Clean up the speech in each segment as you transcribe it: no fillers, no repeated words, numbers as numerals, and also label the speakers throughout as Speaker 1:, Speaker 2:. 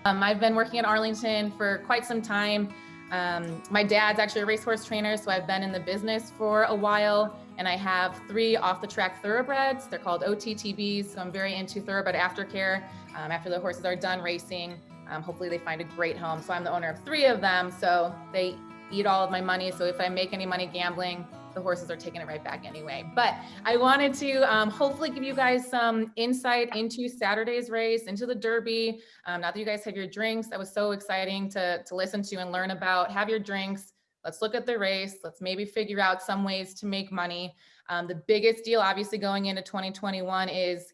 Speaker 1: I've been working in Arlington for quite some time. My dad's actually a racehorse trainer, so I've been in the business for a while, and I have 3 off-the-track thoroughbreds. They're called OTTBs, so I'm very into thoroughbred aftercare. After the horses are done racing, hopefully they find a great home. So I'm the owner of 3 of them, so they eat all of my money. So if I make any money gambling, the horses are taking it right back anyway. But I wanted to hopefully give you guys some insight into Saturday's race, into the Derby. Now that you guys have your drinks, that was so exciting to listen to and learn about. Have your drinks. Let's look at the race. Let's maybe figure out some ways to make money. The biggest deal, obviously, going into 2021 is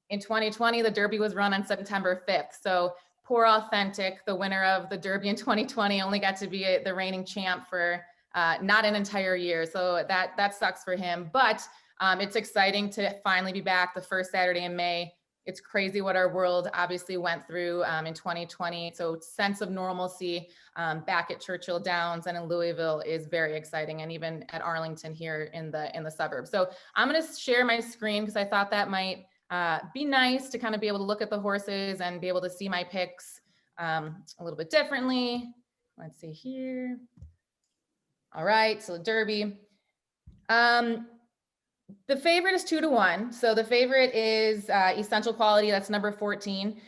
Speaker 1: in 2020, the Derby was run on September 5th. So poor Authentic, the winner of the Derby in 2020, only got to be the reigning champ for not an entire year. So that sucks for him, but it's exciting to finally be back the first Saturday in May. It's crazy what our world obviously went through in 2020. So sense of normalcy back at Churchill Downs and in Louisville is very exciting, and even at Arlington here in the suburbs. So I'm going to share my screen because I thought that might be nice to kind of be able to look at the horses and be able to see my picks a little bit differently. Let's see here. All right, so the Derby. The favorite is 2-1. So the favorite is Essential Quality. That's number 14.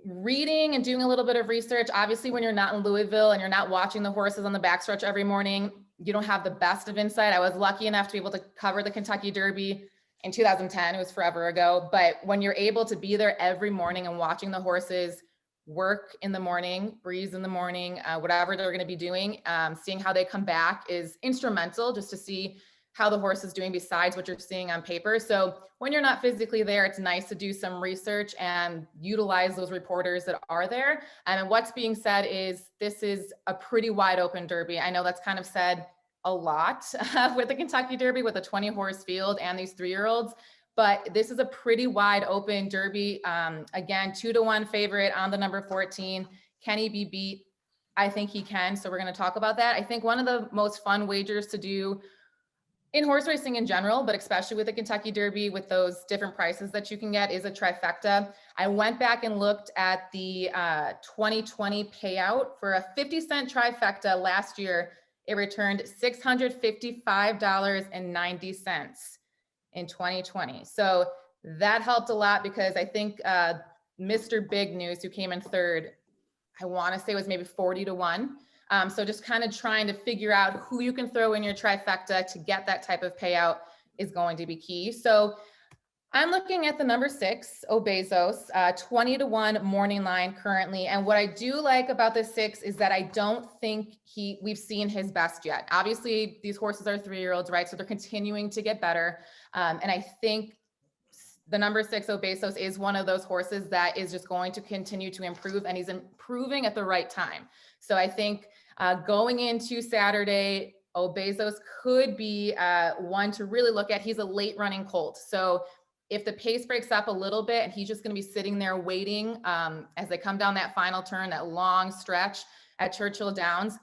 Speaker 1: Reading and doing a little bit of research. Obviously, when you're not in Louisville and you're not watching the horses on the backstretch every morning, you don't have the best of insight. I was lucky enough to be able to cover the Kentucky Derby in 2010. It was forever ago. But when you're able to be there every morning and watching the horses work in the morning, breeze in the morning, whatever they're going to be doing, seeing how they come back is instrumental just to see how the horse is doing besides what you're seeing on paper. So when you're not physically there, it's nice to do some research and utilize those reporters that are there. And what's being said is this is a pretty wide open Derby. I know that's kind of said a lot with the Kentucky Derby with a 20 horse field and these 3-year-olds. But this is a pretty wide open Derby. Again, 2-1 favorite on the number 14. Can he be beat? I think he can. So we're going to talk about that. I think one of the most fun wagers to do in horse racing in general, but especially with the Kentucky Derby with those different prices that you can get, is a trifecta. I went back and looked at the 2020 payout for a 50-cent trifecta last year. It returned $655.90 in 2020. So that helped a lot because I think Mr. Big News, who came in third, I want to say was maybe 40-1. So just kind of trying to figure out who you can throw in your trifecta to get that type of payout is going to be key. So I'm looking at the number 6, Obezos, 20-1 morning line currently. And what I do like about the 6 is that I don't think we've seen his best yet. Obviously, these horses are 3-year-olds, right? So they're continuing to get better. And I think the number 6, Obezos, is one of those horses that is just going to continue to improve, and he's improving at the right time. So I think going into Saturday, Obezos could be one to really look at. He's a late running colt. So if the pace breaks up a little bit and he's just going to be sitting there waiting as they come down that final turn, that long stretch at Churchill Downs,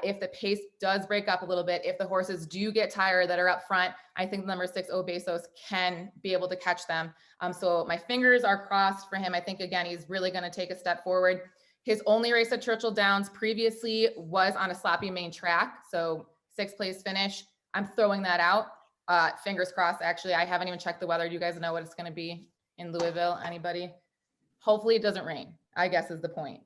Speaker 1: if the pace does break up a little bit, if the horses do get tired that are up front, I think the number 6, Obezos, can be able to catch them. So my fingers are crossed for him. I think, again, he's really going to take a step forward. His only race at Churchill Downs previously was on a sloppy main track. So 6th place finish. I'm throwing that out. Fingers crossed. Actually, I haven't even checked the weather. Do you guys know what it's going to be in Louisville? Anybody? Hopefully it doesn't rain, I guess is the point.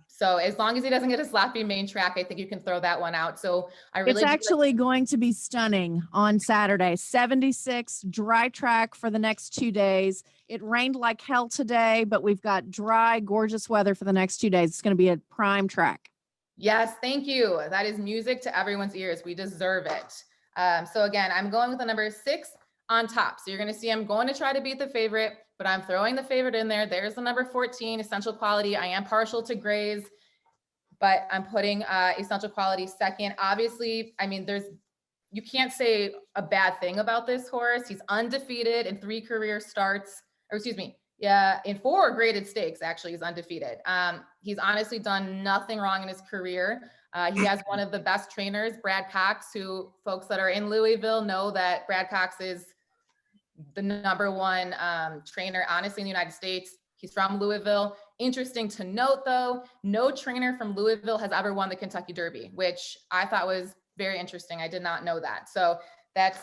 Speaker 1: So as long as he doesn't get a sloppy main track, I think you can throw that one out. So
Speaker 2: it's actually going to be stunning on Saturday. 76 dry track for the next 2 days. It rained like hell today, but we've got dry, gorgeous weather for the next 2 days. It's going to be a prime track.
Speaker 1: Yes, thank you. That is music to everyone's ears. We deserve it. So again, I'm going with the number 6 on top. So you're going to see I'm going to try to beat the favorite, but I'm throwing the favorite in there. There's the number 14, Essential Quality. I am partial to grays, but I'm putting Essential Quality second. Obviously, I mean, you can't say a bad thing about this horse. He's undefeated in 3 career starts, or excuse me, yeah, in 4 graded stakes, actually, he's undefeated. He's honestly done nothing wrong in his career. He has one of the best trainers, Brad Cox, who folks that are in Louisville know that Brad Cox is the number 1 trainer, honestly, in the United States. He's from Louisville. Interesting to note though, no trainer from Louisville has ever won the Kentucky Derby, which I thought was very interesting. I did not know that. So that's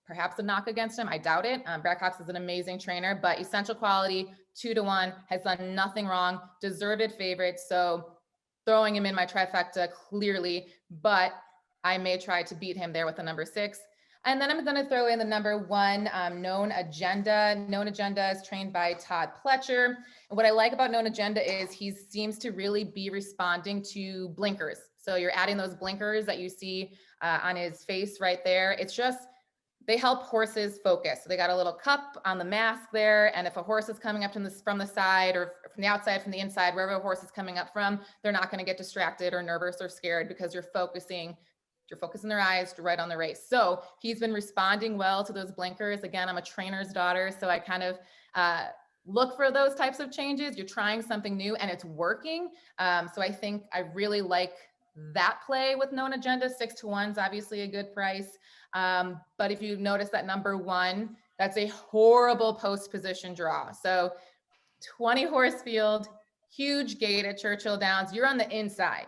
Speaker 1: perhaps a knock against him. I doubt it. Brad Cox is an amazing trainer, but essential quality, 2-1, has done nothing wrong, deserved favorite. So throwing him in my trifecta clearly, but I may try to beat him there with the number 6. And then I'm going to throw in the number 1, Known Agenda. Known Agenda is trained by Todd Pletcher. And what I like about Known Agenda is he seems to really be responding to blinkers. So you're adding those blinkers that you see on his face right there. It's just, they help horses focus. So they got a little cup on the mask there. And if a horse is coming up from the side or from the outside, from the inside, wherever a horse is coming up from, they're not going to get distracted or nervous or scared because you're focusing their eyes right on the race. So he's been responding well to those blinkers. Again, I'm a trainer's daughter, so I kind of look for those types of changes. You're trying something new and it's working. So I think I really like that play with Known Agenda. 6-1 is obviously a good price. But if you notice that number 1, that's a horrible post position draw. So 20 horse field, huge gate at Churchill Downs. You're on the inside.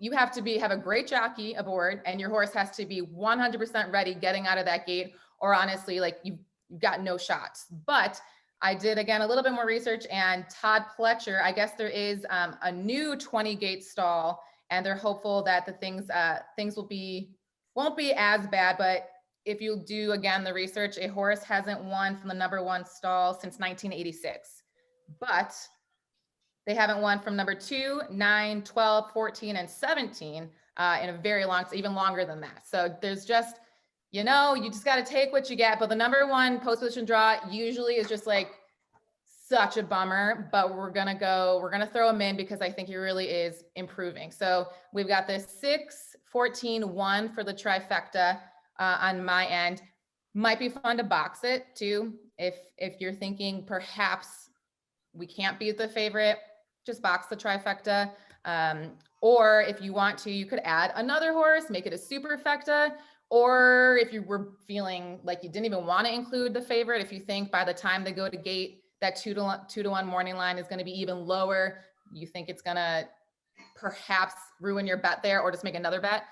Speaker 1: You have to have a great jockey aboard, and your horse has to be 100% ready getting out of that gate, or honestly, like you've got no shots. But I did, again, a little bit more research, and Todd Pletcher, I guess there is a new 20 gate stall, and they're hopeful that the things won't be as bad. But if you do, again, the research, a horse hasn't won from the number 1 stall since 1986. But they haven't won from number 2, 9, 12, 14, and 17 in a very long, even longer than that. So there's just, you just got to take what you get. But the number 1 post position draw usually is just like such a bummer, but we're going to throw him in because I think he really is improving. So we've got this 6, 14, 1 for the trifecta on my end. Might be fun to box it too. If you're thinking perhaps we can't beat the favorite, just box the trifecta. Or if you want to, you could add another horse, make it a superfecta. Or if you were feeling like you didn't even want to include the favorite, if you think by the time they go to gate, that 2-1 morning line is going to be even lower, you think it's going to perhaps ruin your bet there, or just make another bet,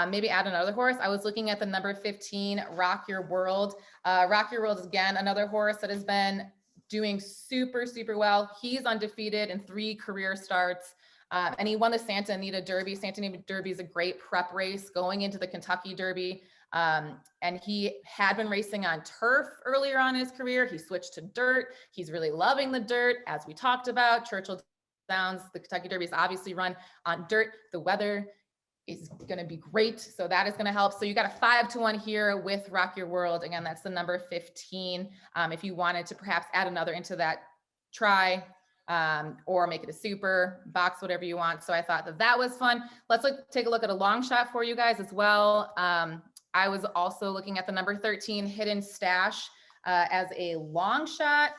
Speaker 1: maybe add another horse. I was looking at the number 15, Rock Your World. Rock Your World is, again, another horse that has been doing super, super well. He's undefeated in 3 career starts. And he won the Santa Anita Derby. Santa Anita Derby is a great prep race going into the Kentucky Derby. And he had been racing on turf earlier on in his career. He switched to dirt. He's really loving the dirt, as we talked about. Churchill Downs, the Kentucky Derby is obviously run on dirt. The weather is going to be great, so that is going to help. So you got a 5-1 here with Rock Your World. Again, that's the number 15. If you wanted to perhaps add another into that try, or make it a super box, whatever you want. So I thought that was fun. Let's take a look at a long shot for you guys as well. I was also looking at the number 13 Hidden Stash as a long shot.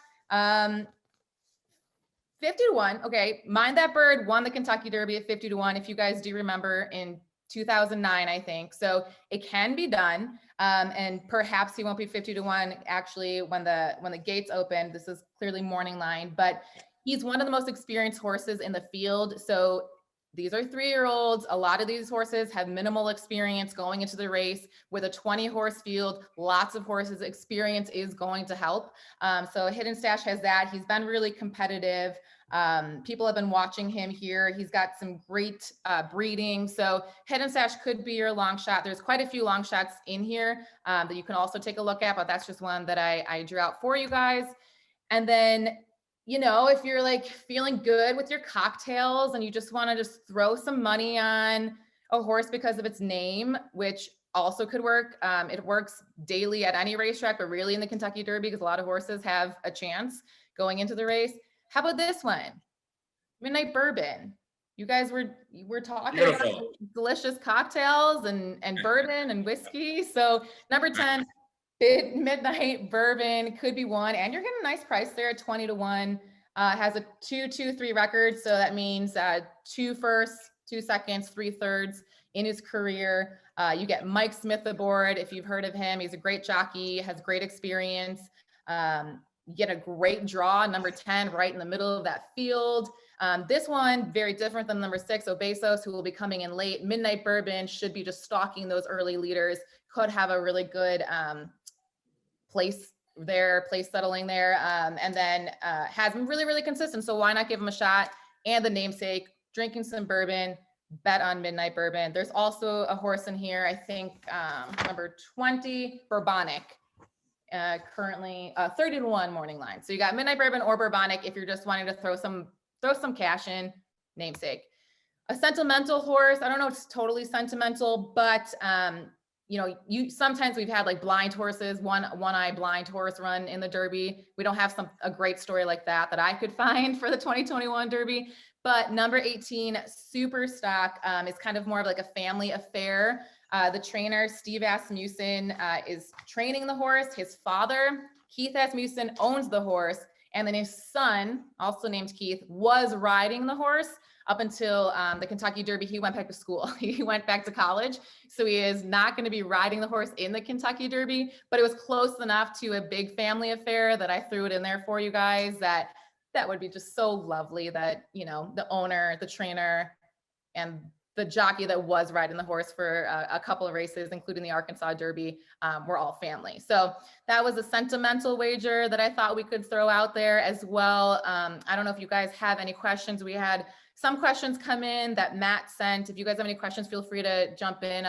Speaker 1: 50-1. Okay, Mind That Bird won the Kentucky Derby at 50-1. If you guys do remember, in 2009, I think. So it can be done. And perhaps he won't be 50-1 actually when the gates open. This is clearly morning line, but he's one of the most experienced horses in the field. So these are 3-year-olds. A lot of these horses have minimal experience going into the race. With a 20-horse field, lots of horses, experience is going to help. So Hidden Stash has that. He's been really competitive. People have been watching him here. He's got some great breeding. So Hidden Stash could be your long shot. There's quite a few long shots in here that you can also take a look at, but that's just one that I drew out for you guys. And then, if you're like feeling good with your cocktails and you just want to just throw some money on a horse because of its name, which also could work. It works daily at any racetrack, but really in the Kentucky Derby, because a lot of horses have a chance going into the race. How about this one? Midnight Bourbon. You guys were talking
Speaker 3: Beautiful.
Speaker 1: about delicious cocktails and bourbon and whiskey. So number 10, Midnight Bourbon could be one, and you're getting a nice price there at 20-1. Has a 2-2-3 record, so that means 2 firsts, 2 seconds, 3 thirds in his career. You get Mike Smith aboard if you've heard of him. He's a great jockey, has great experience. You get a great draw, number 10, right in the middle of that field. This one, very different than number 6, Obesos, who will be coming in late. Midnight Bourbon should be just stalking those early leaders, could have a really good place settling there. And then has been really, really consistent. So why not give him a shot? And the namesake, drinking some bourbon, bet on Midnight Bourbon. There's also a horse in here, I think number 20, Bourbonic. Currently 30 to 1 morning line. So you got Midnight Bourbon or Bourbonic if you're just wanting to throw some cash in, namesake. A sentimental horse, I don't know if it's totally sentimental, but you know, sometimes we've had like blind horses, one-eye blind horse run in the Derby. We don't have a great story like that I could find for the 2021 Derby. But number 18, Super Stock, is kind of more of like a family affair. The trainer, Steve Asmussen, is training the horse. His father, Keith Asmussen, owns the horse. And then his son, also named Keith, was riding the horse up until the Kentucky Derby. He went back to school. He went back to college. So he is not going to be riding the horse in the Kentucky Derby, but it was close enough to a big family affair that I threw it in there for you guys. That would be just so lovely that, you know, the owner, the trainer, and the jockey that was riding the horse for a couple of races, including the Arkansas Derby, were all family. So that was a sentimental wager that I thought we could throw out there as well. I don't know if you guys have any questions. We had some questions come in that Matt sent. If you guys have any questions, feel free to jump in.